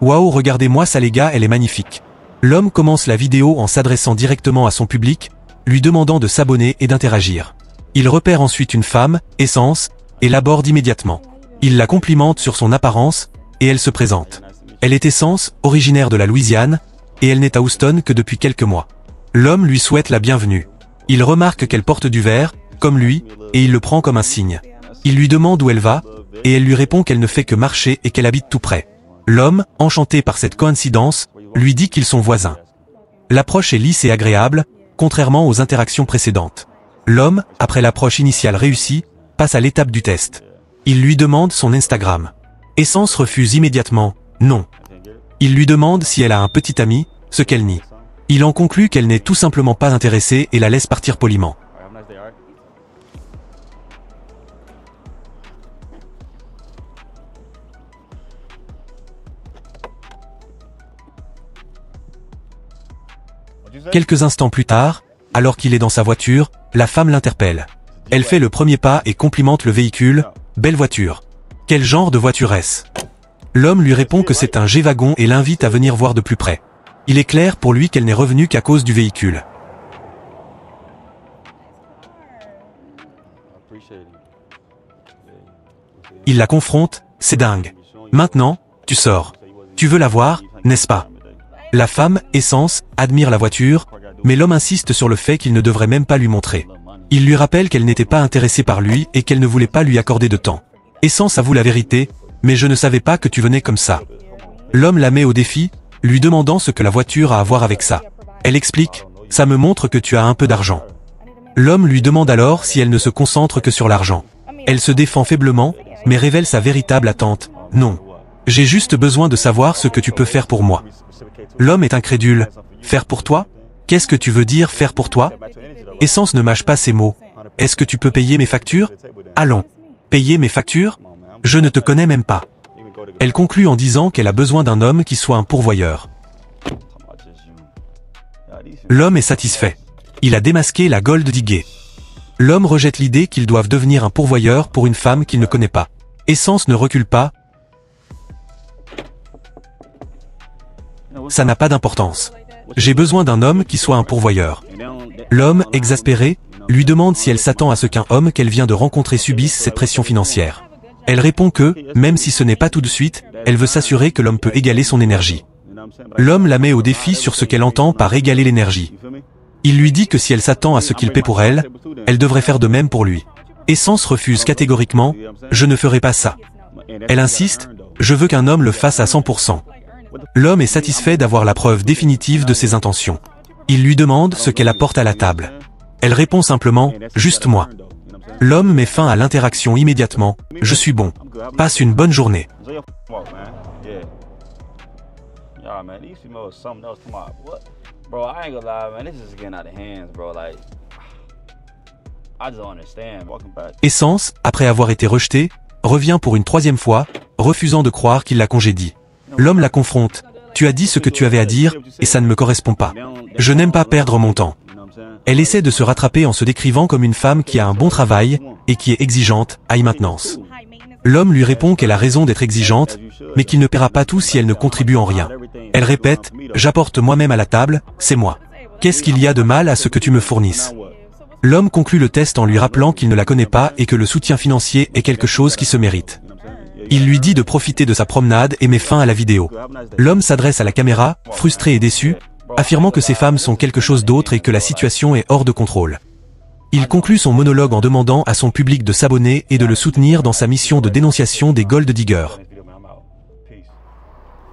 Waouh, regardez-moi ça les gars, elle est magnifique. L'homme commence la vidéo en s'adressant directement à son public, lui demandant de s'abonner et d'interagir. Il repère ensuite une femme, Essence, et l'aborde immédiatement. Il la complimente sur son apparence, et elle se présente. Elle est Essence, originaire de la Louisiane, et elle n'est à Houston que depuis quelques mois. L'homme lui souhaite la bienvenue. Il remarque qu'elle porte du vert, comme lui, et il le prend comme un signe. Il lui demande où elle va, et elle lui répond qu'elle ne fait que marcher et qu'elle habite tout près. L'homme, enchanté par cette coïncidence, lui dit qu'ils sont voisins. L'approche est lisse et agréable, contrairement aux interactions précédentes. L'homme, après l'approche initiale réussie, passe à l'étape du test. Il lui demande son Instagram. Essence refuse immédiatement, non. Il lui demande si elle a un petit ami, ce qu'elle nie. Il en conclut qu'elle n'est tout simplement pas intéressée et la laisse partir poliment. Quelques instants plus tard, alors qu'il est dans sa voiture, la femme l'interpelle. Elle fait le premier pas et complimente le véhicule, « Belle voiture. Quel genre de voiture est-ce » L'homme lui répond que c'est un G-Wagon et l'invite à venir voir de plus près. Il est clair pour lui qu'elle n'est revenue qu'à cause du véhicule. Il la confronte, « C'est dingue. Maintenant, tu sors. Tu veux la voir, n'est-ce pas ?» La femme, Essence, admire la voiture, mais l'homme insiste sur le fait qu'il ne devrait même pas lui montrer. Il lui rappelle qu'elle n'était pas intéressée par lui et qu'elle ne voulait pas lui accorder de temps. Essence avoue la vérité, mais je ne savais pas que tu venais comme ça. L'homme la met au défi, lui demandant ce que la voiture a à voir avec ça. Elle explique, ça me montre que tu as un peu d'argent. L'homme lui demande alors si elle ne se concentre que sur l'argent. Elle se défend faiblement, mais révèle sa véritable attente, non. J'ai juste besoin de savoir ce que tu peux faire pour moi. L'homme est incrédule. Faire pour toi? Qu'est-ce que tu veux dire faire pour toi? Essence ne mâche pas ses mots. Est-ce que tu peux payer mes factures? Allons. Payer mes factures? Je ne te connais même pas. Elle conclut en disant qu'elle a besoin d'un homme qui soit un pourvoyeur. L'homme est satisfait. Il a démasqué la gold digger. L'homme rejette l'idée qu'ils doivent devenir un pourvoyeur pour une femme qu'il ne connaît pas. Essence ne recule pas. Ça n'a pas d'importance. J'ai besoin d'un homme qui soit un pourvoyeur. L'homme, exaspéré, lui demande si elle s'attend à ce qu'un homme qu'elle vient de rencontrer subisse cette pression financière. Elle répond que, même si ce n'est pas tout de suite, elle veut s'assurer que l'homme peut égaler son énergie. L'homme la met au défi sur ce qu'elle entend par égaler l'énergie. Il lui dit que si elle s'attend à ce qu'il paie pour elle, elle devrait faire de même pour lui. Essence refuse catégoriquement, je ne ferai pas ça. Elle insiste, je veux qu'un homme le fasse à 100%. L'homme est satisfait d'avoir la preuve définitive de ses intentions. Il lui demande ce qu'elle apporte à la table. Elle répond simplement, juste moi. L'homme met fin à l'interaction immédiatement, je suis bon. Passe une bonne journée. Essence, après avoir été rejetée, revient pour une troisième fois, refusant de croire qu'il la congédie. L'homme la confronte. Tu as dit ce que tu avais à dire, et ça ne me correspond pas. Je n'aime pas perdre mon temps. Elle essaie de se rattraper en se décrivant comme une femme qui a un bon travail, et qui est exigeante, high maintenance. L'homme lui répond qu'elle a raison d'être exigeante, mais qu'il ne paiera pas tout si elle ne contribue en rien. Elle répète, j'apporte moi-même à la table, c'est moi. Qu'est-ce qu'il y a de mal à ce que tu me fournisses? L'homme conclut le test en lui rappelant qu'il ne la connaît pas et que le soutien financier est quelque chose qui se mérite. Il lui dit de profiter de sa promenade et met fin à la vidéo. L'homme s'adresse à la caméra, frustré et déçu, affirmant que ces femmes sont quelque chose d'autre et que la situation est hors de contrôle. Il conclut son monologue en demandant à son public de s'abonner et de le soutenir dans sa mission de dénonciation des gold diggers.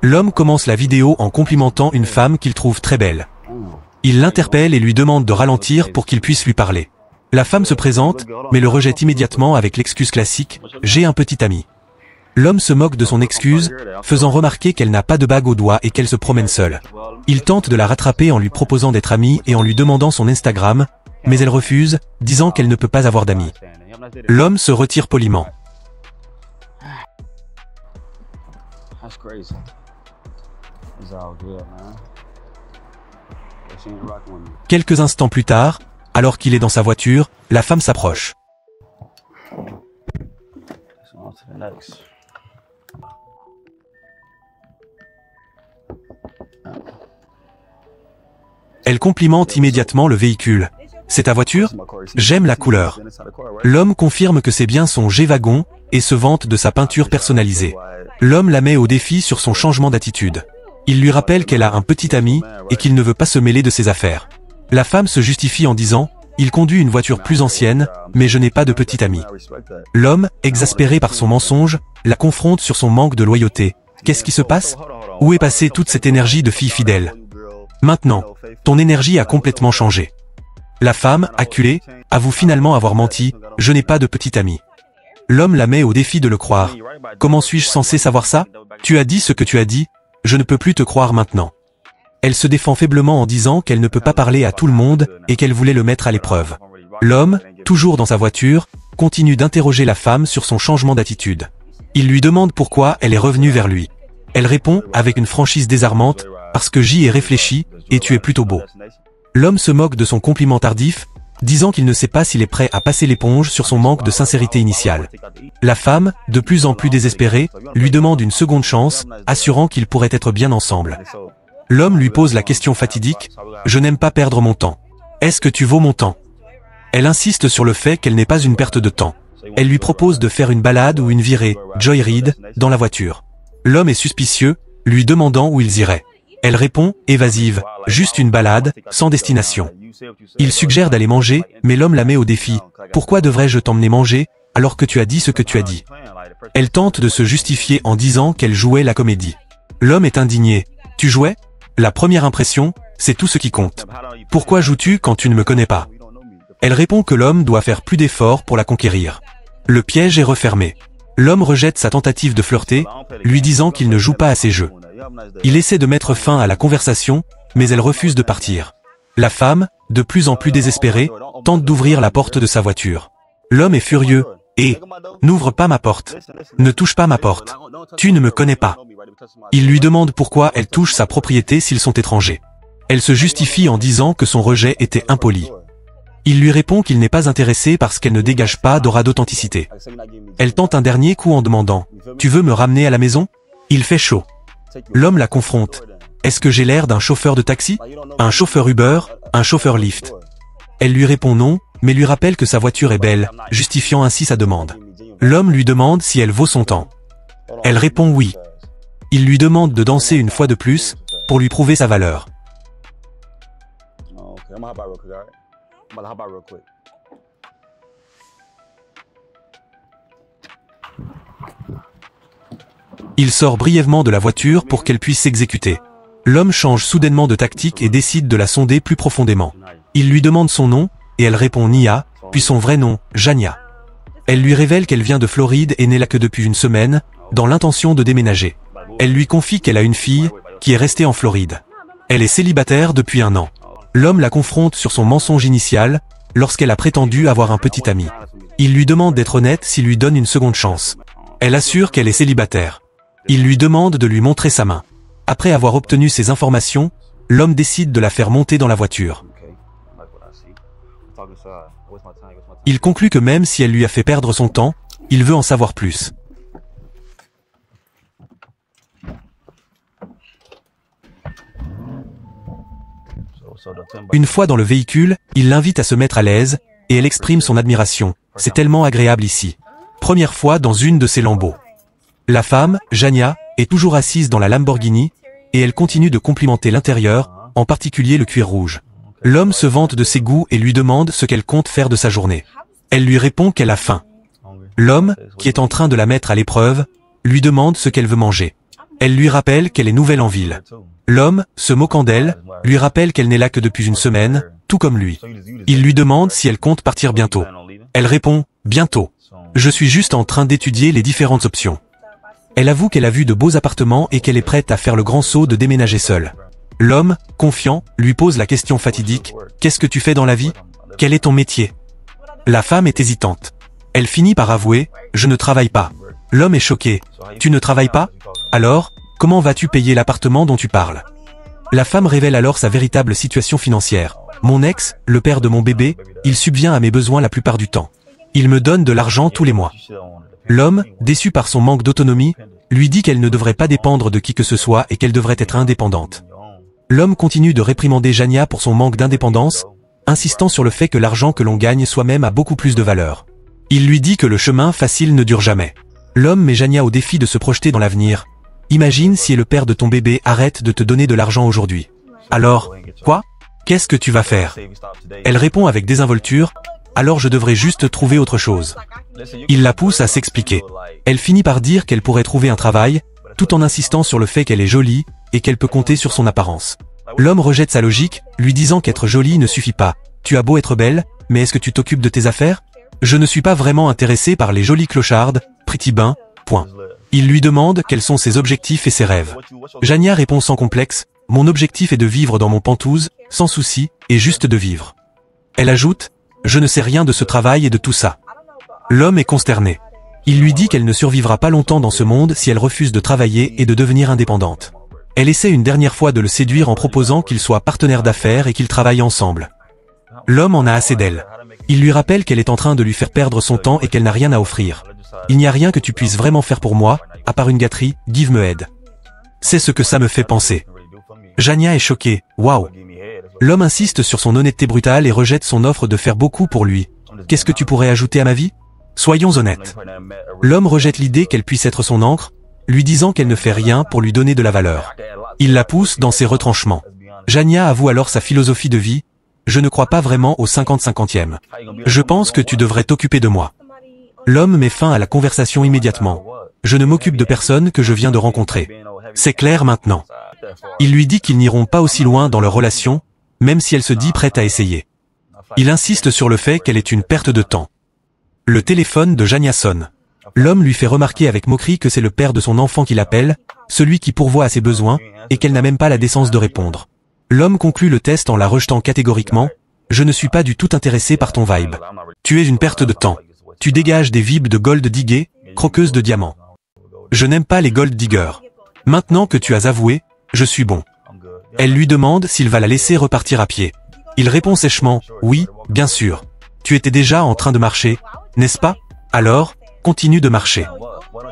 L'homme commence la vidéo en complimentant une femme qu'il trouve très belle. Il l'interpelle et lui demande de ralentir pour qu'il puisse lui parler. La femme se présente, mais le rejette immédiatement avec l'excuse classique « J'ai un petit ami ». L'homme se moque de son excuse, faisant remarquer qu'elle n'a pas de bague au doigt et qu'elle se promène seule. Il tente de la rattraper en lui proposant d'être amie et en lui demandant son Instagram, mais elle refuse, disant qu'elle ne peut pas avoir d'amis. L'homme se retire poliment. Quelques instants plus tard, alors qu'il est dans sa voiture, la femme s'approche. Elle complimente immédiatement le véhicule. C'est ta voiture? J'aime la couleur. L'homme confirme que c'est bien son G-Wagon et se vante de sa peinture personnalisée. L'homme la met au défi sur son changement d'attitude. Il lui rappelle qu'elle a un petit ami et qu'il ne veut pas se mêler de ses affaires. La femme se justifie en disant « Il conduit une voiture plus ancienne, mais je n'ai pas de petit ami ». L'homme, exaspéré par son mensonge, la confronte sur son manque de loyauté. Qu'est-ce qui se passe? Où est passée toute cette énergie de fille fidèle? Maintenant, ton énergie a complètement changé. La femme, acculée, avoue finalement avoir menti, « Je n'ai pas de petit ami ». L'homme la met au défi de le croire. « Comment suis-je censé savoir ça? Tu as dit ce que tu as dit, je ne peux plus te croire maintenant ». Elle se défend faiblement en disant qu'elle ne peut pas parler à tout le monde et qu'elle voulait le mettre à l'épreuve. L'homme, toujours dans sa voiture, continue d'interroger la femme sur son changement d'attitude. Il lui demande pourquoi elle est revenue vers lui. Elle répond, avec une franchise désarmante, « Parce que j'y ai réfléchi, et tu es plutôt beau ». L'homme se moque de son compliment tardif, disant qu'il ne sait pas s'il est prêt à passer l'éponge sur son manque de sincérité initiale. La femme, de plus en plus désespérée, lui demande une seconde chance, assurant qu'ils pourraient être bien ensemble. L'homme lui pose la question fatidique, « Je n'aime pas perdre mon temps. Est-ce que tu vaux mon temps ?» Elle insiste sur le fait qu'elle n'est pas une perte de temps. Elle lui propose de faire une balade ou une virée, joyride, dans la voiture. L'homme est suspicieux, lui demandant où ils iraient. Elle répond, évasive, « Juste une balade, sans destination ». Il suggère d'aller manger, mais l'homme la met au défi. « Pourquoi devrais-je t'emmener manger, alors que tu as dit ce que tu as dit ?» Elle tente de se justifier en disant qu'elle jouait la comédie. L'homme est indigné. « Tu jouais? La première impression, c'est tout ce qui compte. Pourquoi joues-tu quand tu ne me connais pas ?» Elle répond que l'homme doit faire plus d'efforts pour la conquérir. Le piège est refermé. L'homme rejette sa tentative de flirter, lui disant qu'il ne joue pas à ses jeux. Il essaie de mettre fin à la conversation, mais elle refuse de partir. La femme, de plus en plus désespérée, tente d'ouvrir la porte de sa voiture. L'homme est furieux. « Hé, n'ouvre pas ma porte. Ne touche pas ma porte. Tu ne me connais pas. » Il lui demande pourquoi elle touche sa propriété s'ils sont étrangers. Elle se justifie en disant que son rejet était impoli. Il lui répond qu'il n'est pas intéressé parce qu'elle ne dégage pas d'aura d'authenticité. Elle tente un dernier coup en demandant « Tu veux me ramener à la maison ?» Il fait chaud. L'homme la confronte. « Est-ce que j'ai l'air d'un chauffeur de taxi? Un chauffeur Uber? Un chauffeur Lyft ?» Elle lui répond non, mais lui rappelle que sa voiture est belle, justifiant ainsi sa demande. L'homme lui demande si elle vaut son temps. Elle répond oui. Il lui demande de danser une fois de plus, pour lui prouver sa valeur. Il sort brièvement de la voiture pour qu'elle puisse s'exécuter. L'homme change soudainement de tactique et décide de la sonder plus profondément. Il lui demande son nom, et elle répond Nia, puis son vrai nom, Jania. Elle lui révèle qu'elle vient de Floride et n'est là que depuis une semaine, dans l'intention de déménager. Elle lui confie qu'elle a une fille, qui est restée en Floride. Elle est célibataire depuis 1 an. L'homme la confronte sur son mensonge initial, lorsqu'elle a prétendu avoir un petit ami. Il lui demande d'être honnête s'il lui donne une seconde chance. Elle assure qu'elle est célibataire. Il lui demande de lui montrer sa main. Après avoir obtenu ces informations, l'homme décide de la faire monter dans la voiture. Il conclut que même si elle lui a fait perdre son temps, il veut en savoir plus. Une fois dans le véhicule, il l'invite à se mettre à l'aise, et elle exprime son admiration. C'est tellement agréable ici. Première fois dans une de ses Lambeaux. La femme, Jania, est toujours assise dans la Lamborghini, et elle continue de complimenter l'intérieur, en particulier le cuir rouge. L'homme se vante de ses goûts et lui demande ce qu'elle compte faire de sa journée. Elle lui répond qu'elle a faim. L'homme, qui est en train de la mettre à l'épreuve, lui demande ce qu'elle veut manger. Elle lui rappelle qu'elle est nouvelle en ville. L'homme, se moquant d'elle, lui rappelle qu'elle n'est là que depuis une semaine, tout comme lui. Il lui demande si elle compte partir bientôt. Elle répond « Bientôt. Je suis juste en train d'étudier les différentes options ». Elle avoue qu'elle a vu de beaux appartements et qu'elle est prête à faire le grand saut de déménager seule. L'homme, confiant, lui pose la question fatidique « Qu'est-ce que tu fais dans la vie? Quel est ton métier ?» La femme est hésitante. Elle finit par avouer « Je ne travaille pas ». L'homme est choqué. « Tu ne travailles pas? Alors, comment vas-tu payer l'appartement dont tu parles ?» La femme révèle alors sa véritable situation financière. « Mon ex, le père de mon bébé, il subvient à mes besoins la plupart du temps. Il me donne de l'argent tous les mois. » L'homme, déçu par son manque d'autonomie, lui dit qu'elle ne devrait pas dépendre de qui que ce soit et qu'elle devrait être indépendante. L'homme continue de réprimander Jania pour son manque d'indépendance, insistant sur le fait que l'argent que l'on gagne soi-même a beaucoup plus de valeur. Il lui dit que le chemin facile ne dure jamais. L'homme met Jania au défi de se projeter dans l'avenir. Imagine si le père de ton bébé arrête de te donner de l'argent aujourd'hui. Alors, quoi? Qu'est-ce que tu vas faire? Elle répond avec désinvolture, alors je devrais juste trouver autre chose. Il la pousse à s'expliquer. Elle finit par dire qu'elle pourrait trouver un travail, tout en insistant sur le fait qu'elle est jolie, et qu'elle peut compter sur son apparence. L'homme rejette sa logique, lui disant qu'être jolie ne suffit pas. Tu as beau être belle, mais est-ce que tu t'occupes de tes affaires? Je ne suis pas vraiment intéressé par les jolies clochardes, Pretty Bain, point. Il lui demande quels sont ses objectifs et ses rêves. Jania répond sans complexe, mon objectif est de vivre dans mon Penthouse, sans souci, et juste de vivre. Elle ajoute, je ne sais rien de ce travail et de tout ça. L'homme est consterné. Il lui dit qu'elle ne survivra pas longtemps dans ce monde si elle refuse de travailler et de devenir indépendante. Elle essaie une dernière fois de le séduire en proposant qu'ils soient partenaires d'affaires et qu'ils travaillent ensemble. L'homme en a assez d'elle. Il lui rappelle qu'elle est en train de lui faire perdre son temps et qu'elle n'a rien à offrir. Il n'y a rien que tu puisses vraiment faire pour moi, à part une gâterie, give me head. C'est ce que ça me fait penser. Jania est choquée, waouh. L'homme insiste sur son honnêteté brutale et rejette son offre de faire beaucoup pour lui. Qu'est-ce que tu pourrais ajouter à ma vie? Soyons honnêtes. L'homme rejette l'idée qu'elle puisse être son encre, lui disant qu'elle ne fait rien pour lui donner de la valeur. Il la pousse dans ses retranchements. Jania avoue alors sa philosophie de vie, je ne crois pas vraiment au 50-50e. Je pense que tu devrais t'occuper de moi. L'homme met fin à la conversation immédiatement. Je ne m'occupe de personne que je viens de rencontrer. C'est clair maintenant. Il lui dit qu'ils n'iront pas aussi loin dans leur relation, même si elle se dit prête à essayer. Il insiste sur le fait qu'elle est une perte de temps. Le téléphone de Jania sonne. L'homme lui fait remarquer avec moquerie que c'est le père de son enfant qui l'appelle, celui qui pourvoit à ses besoins, et qu'elle n'a même pas la décence de répondre. L'homme conclut le test en la rejetant catégoriquement, « Je ne suis pas du tout intéressé par ton vibe. Tu es une perte de temps. Tu dégages des vibes de gold digger, croqueuse de diamants. Je n'aime pas les gold diggers. Maintenant que tu as avoué, je suis bon. » Elle lui demande s'il va la laisser repartir à pied. Il répond sèchement, « Oui, bien sûr. Tu étais déjà en train de marcher, n'est-ce pas? Alors, continue de marcher. »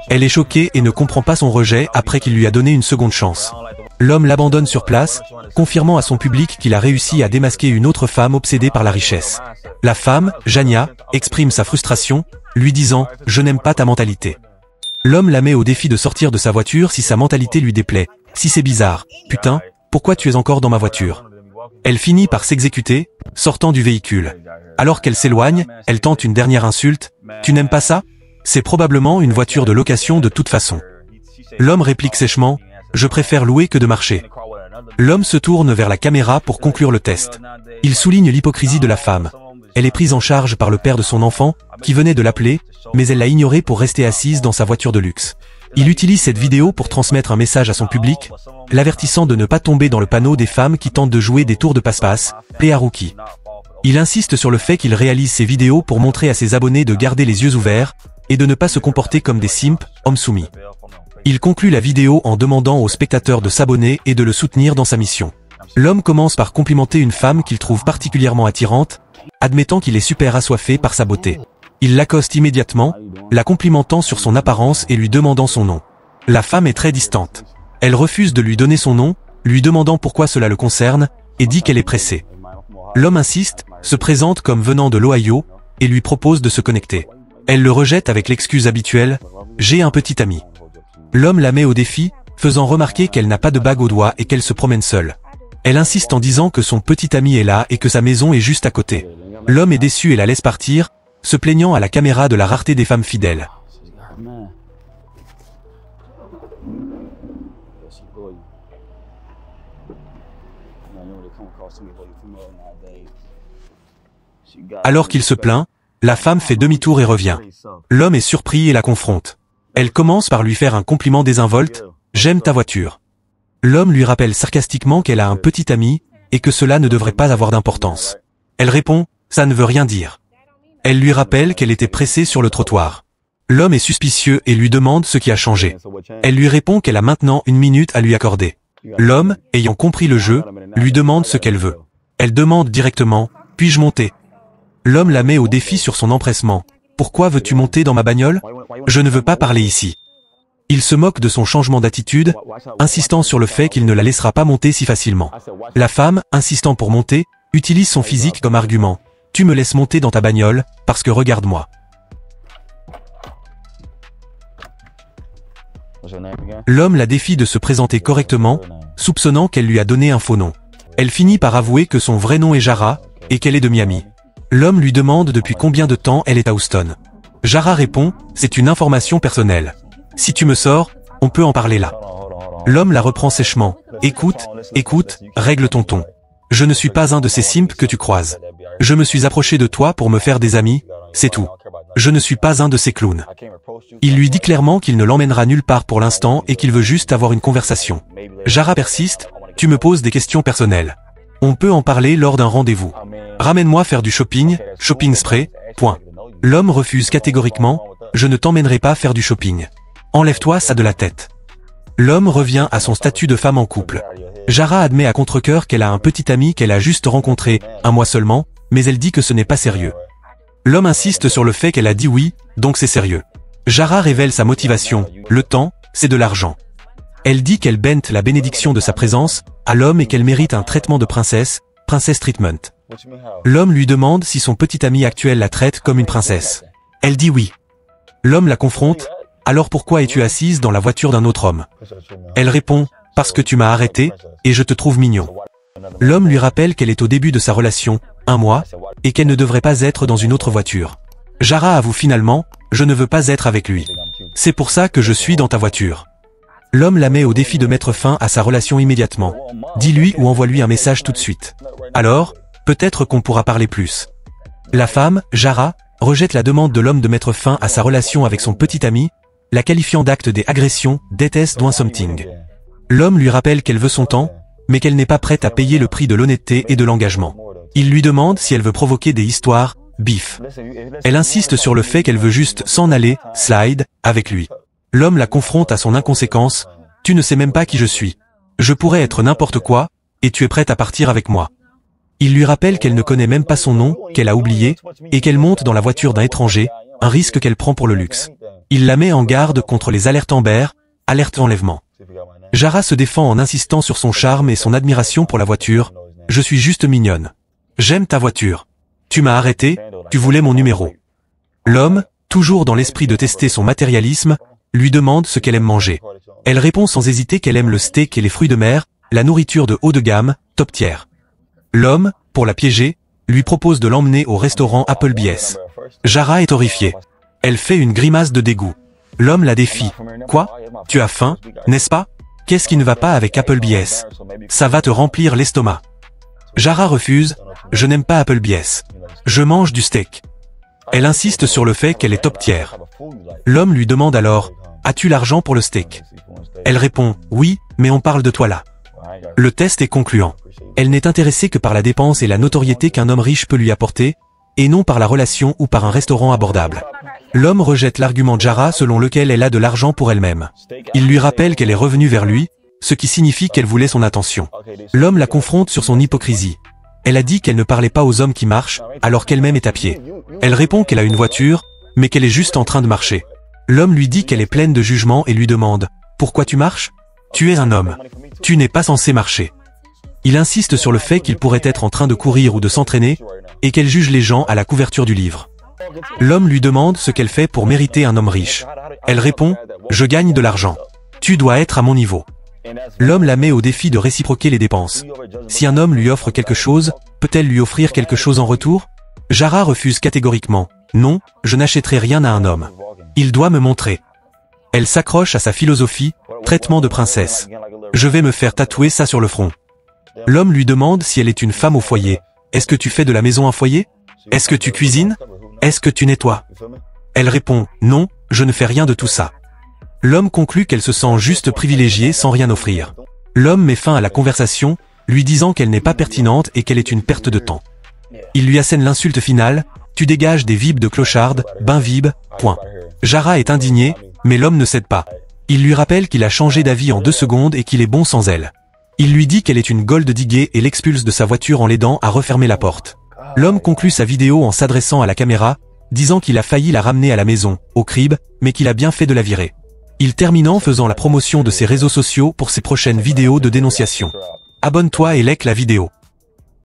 Elle est choquée et ne comprend pas son rejet après qu'il lui a donné une seconde chance. L'homme l'abandonne sur place, confirmant à son public qu'il a réussi à démasquer une autre femme obsédée par la richesse. La femme, Jania, exprime sa frustration, lui disant « Je n'aime pas ta mentalité ». L'homme la met au défi de sortir de sa voiture si sa mentalité lui déplaît. Si c'est bizarre, putain, pourquoi tu es encore dans ma voiture? Elle finit par s'exécuter, sortant du véhicule. Alors qu'elle s'éloigne, elle tente une dernière insulte. Tu n'aimes pas ça? C'est probablement une voiture de location de toute façon. L'homme réplique sèchement, je préfère louer que de marcher. L'homme se tourne vers la caméra pour conclure le test. Il souligne l'hypocrisie de la femme. Elle est prise en charge par le père de son enfant, qui venait de l'appeler, mais elle l'a ignoré pour rester assise dans sa voiture de luxe. Il utilise cette vidéo pour transmettre un message à son public, l'avertissant de ne pas tomber dans le panneau des femmes qui tentent de jouer des tours de passe-passe, play à rookie. Il insiste sur le fait qu'il réalise ces vidéos pour montrer à ses abonnés de garder les yeux ouverts, et de ne pas se comporter comme des simps, hommes soumis. Il conclut la vidéo en demandant aux spectateurs de s'abonner et de le soutenir dans sa mission. L'homme commence par complimenter une femme qu'il trouve particulièrement attirante, admettant qu'il est super assoiffé par sa beauté. Il l'accoste immédiatement, la complimentant sur son apparence et lui demandant son nom. La femme est très distante. Elle refuse de lui donner son nom, lui demandant pourquoi cela le concerne, et dit qu'elle est pressée. L'homme insiste, se présente comme venant de l'Ohio, et lui propose de se connecter. Elle le rejette avec l'excuse habituelle, « J'ai un petit ami ». L'homme la met au défi, faisant remarquer qu'elle n'a pas de bague au doigt et qu'elle se promène seule. Elle insiste en disant que son petit ami est là et que sa maison est juste à côté. L'homme est déçu et la laisse partir, se plaignant à la caméra de la rareté des femmes fidèles. Alors qu'il se plaint, la femme fait demi-tour et revient. L'homme est surpris et la confronte. Elle commence par lui faire un compliment désinvolte, « J'aime ta voiture ». L'homme lui rappelle sarcastiquement qu'elle a un petit ami, et que cela ne devrait pas avoir d'importance. Elle répond, « Ça ne veut rien dire ». Elle lui rappelle qu'elle était pressée sur le trottoir. L'homme est suspicieux et lui demande ce qui a changé. Elle lui répond qu'elle a maintenant 1 minute à lui accorder. L'homme, ayant compris le jeu, lui demande ce qu'elle veut. Elle demande directement, « Puis-je monter ?» L'homme la met au défi sur son empressement. « Pourquoi veux-tu monter dans ma bagnole ? Je ne veux pas parler ici. » Il se moque de son changement d'attitude, insistant sur le fait qu'il ne la laissera pas monter si facilement. La femme, insistant pour monter, utilise son physique comme argument. Tu me laisses monter dans ta bagnole, parce que regarde-moi. L'homme la défie de se présenter correctement, soupçonnant qu'elle lui a donné un faux nom. Elle finit par avouer que son vrai nom est Jara, et qu'elle est de Miami. L'homme lui demande depuis combien de temps elle est à Houston. Jara répond, c'est une information personnelle. Si tu me sors, on peut en parler là. L'homme la reprend sèchement. Écoute, règle ton ton. Je ne suis pas un de ces simps que tu croises. Je me suis approché de toi pour me faire des amis, c'est tout. Je ne suis pas un de ces clowns. Il lui dit clairement qu'il ne l'emmènera nulle part pour l'instant et qu'il veut juste avoir une conversation. Jara persiste, tu me poses des questions personnelles. On peut en parler lors d'un rendez-vous. Ramène-moi faire du shopping spree, point. L'homme refuse catégoriquement, je ne t'emmènerai pas faire du shopping. Enlève-toi ça de la tête. L'homme revient à son statut de femme en couple. Jara admet à contre-cœur qu'elle a un petit ami qu'elle a juste rencontré, un mois seulement, mais elle dit que ce n'est pas sérieux. L'homme insiste sur le fait qu'elle a dit oui, donc c'est sérieux. Jara révèle sa motivation, le temps, c'est de l'argent. Elle dit qu'elle bente la bénédiction de sa présence à l'homme et qu'elle mérite un traitement de princesse treatment. L'homme lui demande si son petit ami actuel la traite comme une princesse. Elle dit oui. L'homme la confronte, alors pourquoi es-tu assise dans la voiture d'un autre homme? Elle répond, parce que tu m'as arrêté, et je te trouve mignon. L'homme lui rappelle qu'elle est au début de sa relation, un mois, et qu'elle ne devrait pas être dans une autre voiture. Jara avoue finalement, je ne veux pas être avec lui. C'est pour ça que je suis dans ta voiture. L'homme la met au défi de mettre fin à sa relation immédiatement. Dis-lui ou envoie-lui un message tout de suite. Alors, peut-être qu'on pourra parler plus. La femme, Jara, rejette la demande de l'homme de mettre fin à sa relation avec son petit ami, la qualifiant d'acte des agressions, déteste doing something. L'homme lui rappelle qu'elle veut son temps, mais qu'elle n'est pas prête à payer le prix de l'honnêteté et de l'engagement. Il lui demande si elle veut provoquer des histoires, bif. Elle insiste sur le fait qu'elle veut juste s'en aller, slide, avec lui. L'homme la confronte à son inconséquence, tu ne sais même pas qui je suis. Je pourrais être n'importe quoi, et tu es prête à partir avec moi. Il lui rappelle qu'elle ne connaît même pas son nom, qu'elle a oublié, et qu'elle monte dans la voiture d'un étranger, un risque qu'elle prend pour le luxe. Il la met en garde contre les alertes Amber, alerte enlèvement. Jara se défend en insistant sur son charme et son admiration pour la voiture. Je suis juste mignonne. J'aime ta voiture. Tu m'as arrêté, tu voulais mon numéro. L'homme, toujours dans l'esprit de tester son matérialisme, lui demande ce qu'elle aime manger. Elle répond sans hésiter qu'elle aime le steak et les fruits de mer, la nourriture de haut de gamme, top tier. L'homme, pour la piéger, lui propose de l'emmener au restaurant Applebee's. Jara est horrifiée. Elle fait une grimace de dégoût. L'homme la défie. Quoi? Tu as faim, n'est-ce pas? Qu'est-ce qui ne va pas avec Applebee's? Ça va te remplir l'estomac. Jara refuse, je n'aime pas Applebee's. Je mange du steak. Elle insiste sur le fait qu'elle est top tier. L'homme lui demande alors, as-tu l'argent pour le steak? Elle répond, oui, mais on parle de toi là. Le test est concluant. Elle n'est intéressée que par la dépense et la notoriété qu'un homme riche peut lui apporter, et non par la relation ou par un restaurant abordable. L'homme rejette l'argument de Jara selon lequel elle a de l'argent pour elle-même. Il lui rappelle qu'elle est revenue vers lui, ce qui signifie qu'elle voulait son attention. L'homme la confronte sur son hypocrisie. Elle a dit qu'elle ne parlait pas aux hommes qui marchent, alors qu'elle-même est à pied. Elle répond qu'elle a une voiture, mais qu'elle est juste en train de marcher. L'homme lui dit qu'elle est pleine de jugement et lui demande, pourquoi tu marches? Tu es un homme. Tu n'es pas censé marcher. Il insiste sur le fait qu'il pourrait être en train de courir ou de s'entraîner, et qu'elle juge les gens à la couverture du livre. L'homme lui demande ce qu'elle fait pour mériter un homme riche. Elle répond, je gagne de l'argent. Tu dois être à mon niveau. L'homme la met au défi de réciproquer les dépenses. Si un homme lui offre quelque chose, peut-elle lui offrir quelque chose en retour? Jara refuse catégoriquement. Non, je n'achèterai rien à un homme. Il doit me montrer. Elle s'accroche à sa philosophie, traitement de princesse. Je vais me faire tatouer ça sur le front. L'homme lui demande si elle est une femme au foyer. Est-ce que tu fais de la maison un foyer? Est-ce que tu cuisines? Est-ce que tu nettoies? Elle répond, non, je ne fais rien de tout ça. L'homme conclut qu'elle se sent juste privilégiée sans rien offrir. L'homme met fin à la conversation, lui disant qu'elle n'est pas pertinente et qu'elle est une perte de temps. Il lui assène l'insulte finale, tu dégages des vibes de clocharde, ben vib, point. Jara est indignée, mais l'homme ne cède pas. Il lui rappelle qu'il a changé d'avis en 2 secondes et qu'il est bon sans elle. Il lui dit qu'elle est une gold digger et l'expulse de sa voiture en l'aidant à refermer la porte. L'homme conclut sa vidéo en s'adressant à la caméra, disant qu'il a failli la ramener à la maison, au crib, mais qu'il a bien fait de la virer. Il termine en faisant la promotion de ses réseaux sociaux pour ses prochaines vidéos de dénonciation. Abonne-toi et like la vidéo.